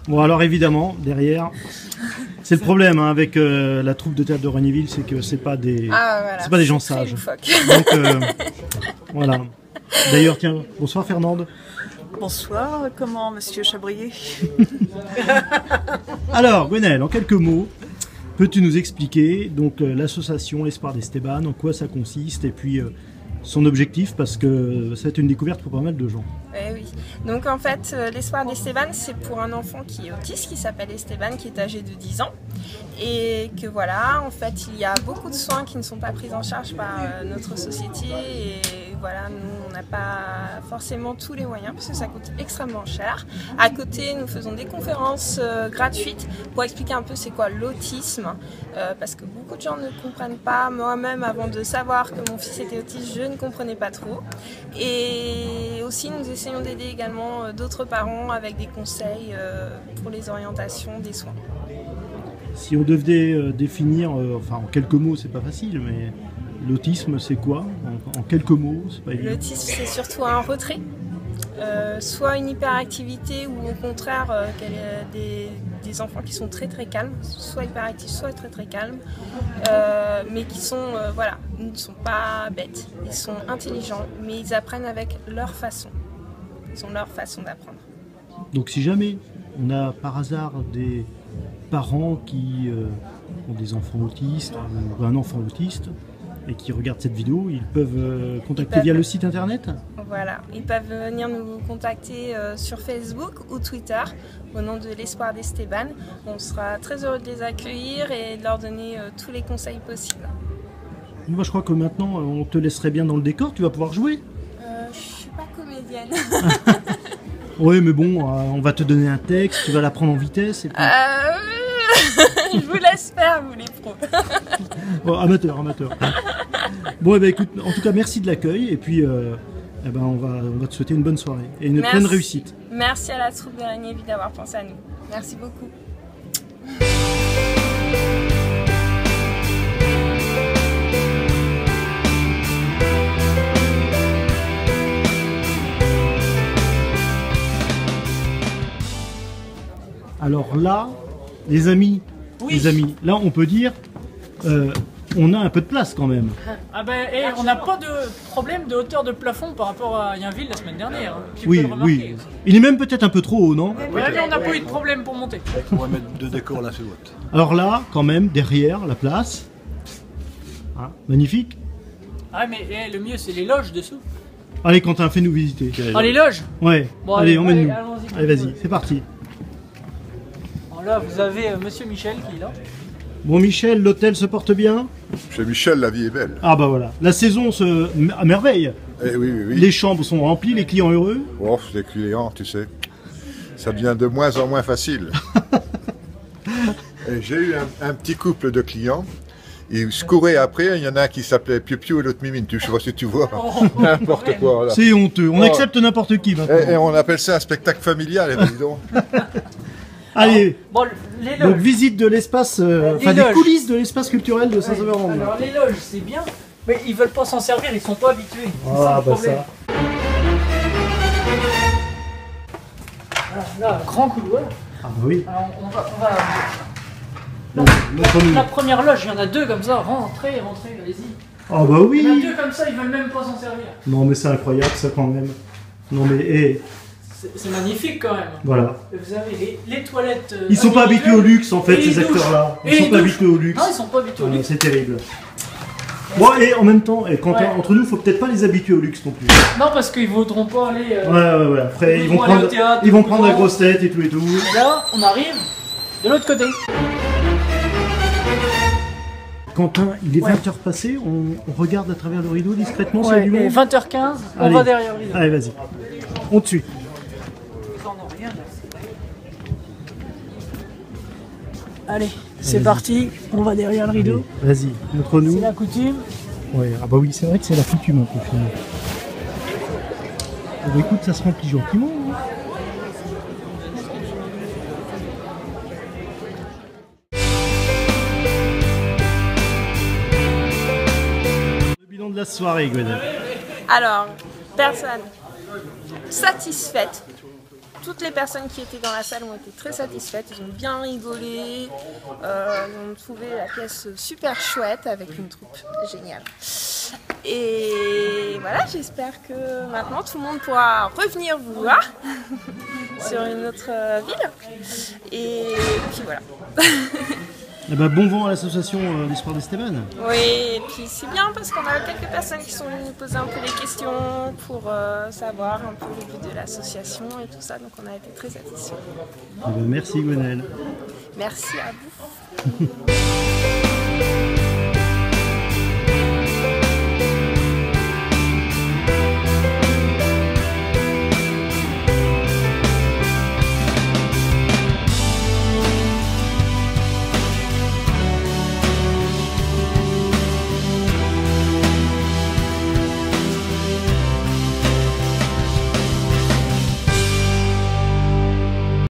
Bon, alors évidemment, derrière, c'est le problème hein, avec la troupe de théâtre de Regnéville, c'est que c'est pas des, voilà. c'est pas des gens sages. Donc voilà. D'ailleurs, tiens, bonsoir Fernande. Bonsoir, comment monsieur Chabrier? Alors, Gwenaëlle, en quelques mots, peux-tu nous expliquer donc l'association Espoir d'Esteban, en quoi ça consiste et puis son objectif, parce que c'est une découverte pour pas mal de gens. Oui. Donc en fait, l'Espoir d'Esteban, c'est pour un enfant qui est autiste, qui s'appelle Esteban, qui est âgé de 10 ans. Et que voilà, en fait, il y a beaucoup de soins qui ne sont pas pris en charge par notre société. Et voilà, nous, on n'a pas forcément tous les moyens, parce que ça coûte extrêmement cher. À côté, nous faisons des conférences gratuites pour expliquer un peu c'est quoi l'autisme. Parce que beaucoup de gens ne comprennent pas. Moi-même, avant de savoir que mon fils était autiste, je ne comprenais pas trop. Et aussi, nous essayons d'aider également d'autres parents avec des conseils pour les orientations des soins. Si on devait définir, enfin en quelques mots, c'est pas facile, mais l'autisme c'est quoi en quelques mots, c'est pas évident. L'autisme c'est surtout un retrait, soit une hyperactivité ou au contraire des enfants qui sont très calmes, soit hyperactifs, soit très calmes, mais qui sont, voilà, ils ne sont pas bêtes, ils sont intelligents, mais ils apprennent avec leur façon. Ils ont leur façon d'apprendre. Donc si jamais on a par hasard des parents qui ont des enfants autistes ou un enfant autiste et qui regardent cette vidéo, ils peuvent contacter via le site internet. Voilà, ils peuvent venir nous contacter sur Facebook ou Twitter au nom de l'Espoir d'Esteban. On sera très heureux de les accueillir et de leur donner tous les conseils possibles. Moi je crois que maintenant on te laisserait bien dans le décor, tu vas pouvoir jouer. Je suis pas comédienne. Oui mais bon, on va te donner un texte, tu vas l'apprendre en vitesse et puis... Je vous laisse faire, vous les pros. Oh, amateur. Bon, eh ben, écoute, en tout cas, merci de l'accueil. Et puis, eh ben, on va te souhaiter une bonne soirée et une pleine réussite. Merci à la troupe de Regnéville d'avoir pensé à nous. Merci beaucoup. Alors là, les amis, là on peut dire, on a un peu de place quand même. Ah ben, et on n'a pas de problème de hauteur de plafond par rapport à Yainville la semaine dernière. Oui. Il est même peut-être un peu trop haut, non? Oui, mais on n'a pas eu de problème pour monter. On va mettre deux décors là, c'est haute. Alors là, quand même, derrière la place, hein, magnifique. Ah mais le mieux c'est les loges dessous. Allez Quentin, fais-nous visiter. Ah les loges? Ouais, bon, allez, emmène-nous. Allez, vas-y, c'est parti. Là, vous avez Monsieur Michel qui est là. Bon, Michel, l'hôtel se porte bien? Chez Michel, la vie est belle. Ah bah voilà, la saison se à merveille. Eh oui. Les chambres sont remplies, les clients heureux. Oh, les clients, tu sais, ça devient de moins en moins facile. J'ai eu un petit couple de clients. Ils se couraient après, il y en a un qui s'appelait Piu Piu et l'autre Mimine, je sais pas si tu vois. N'importe quoi. C'est honteux, on accepte n'importe qui maintenant. Et on appelle ça un spectacle familial, dis donc. Allez, bon, donc visite de l'espace, enfin des coulisses de l'espace culturel de Saint-Sauveur-en-Brie. Alors les loges, c'est bien, mais ils veulent pas s'en servir, ils sont pas habitués. Ah bah ça. Là, grand couloir. Ah bah oui. Alors, on va... Montre-nous. La première loge, il y en a deux comme ça, rentrez, allez-y. Ah bah oui. Il y en a deux comme ça, ils veulent même pas s'en servir. Non mais c'est incroyable ça quand même. Non mais c'est magnifique quand même. Voilà. Vous avez les toilettes. Ils sont pas habitués au luxe en fait, ces acteurs-là. Ils sont pas habitués au luxe. Non, ils sont pas habitués au luxe. C'est terrible. Bon, et en même temps, entre nous, faut peut-être pas les habituer au luxe non plus. Non, parce qu'ils voudront pas aller. Ouais. Après, ils vont prendre la grosse tête et tout. Et là, on arrive de l'autre côté. Quentin, il est 20h passé, on regarde à travers le rideau discrètement s'il y a du monde. 20h15, on va derrière le rideau. Allez, vas-y. On te suit. Allez, c'est parti, on va derrière le rideau. Vas-y, montre-nous. C'est la coutume. Ouais, ah bah oui, c'est vrai que c'est la coutume un peu finalement. Bon, écoute, ça se remplit gentiment. Hein. Le bilan de la soirée, Gwenaëlle. Alors, personne satisfaite. toutes les personnes qui étaient dans la salle ont été très satisfaites, ils ont bien rigolé, ils ont trouvé la pièce super chouette avec une troupe géniale. Et voilà, j'espère que maintenant tout le monde pourra revenir vous voir sur une autre ville. Et puis voilà. Eh ben, bon vent à l'association d'Espoir d'Esteban. Oui, et puis c'est bien parce qu'on a quelques personnes qui sont venues nous poser un peu des questions pour savoir un peu le but de l'association et tout ça, donc on a été très satisfaits. Eh ben, merci Gwenaëlle. Merci à vous.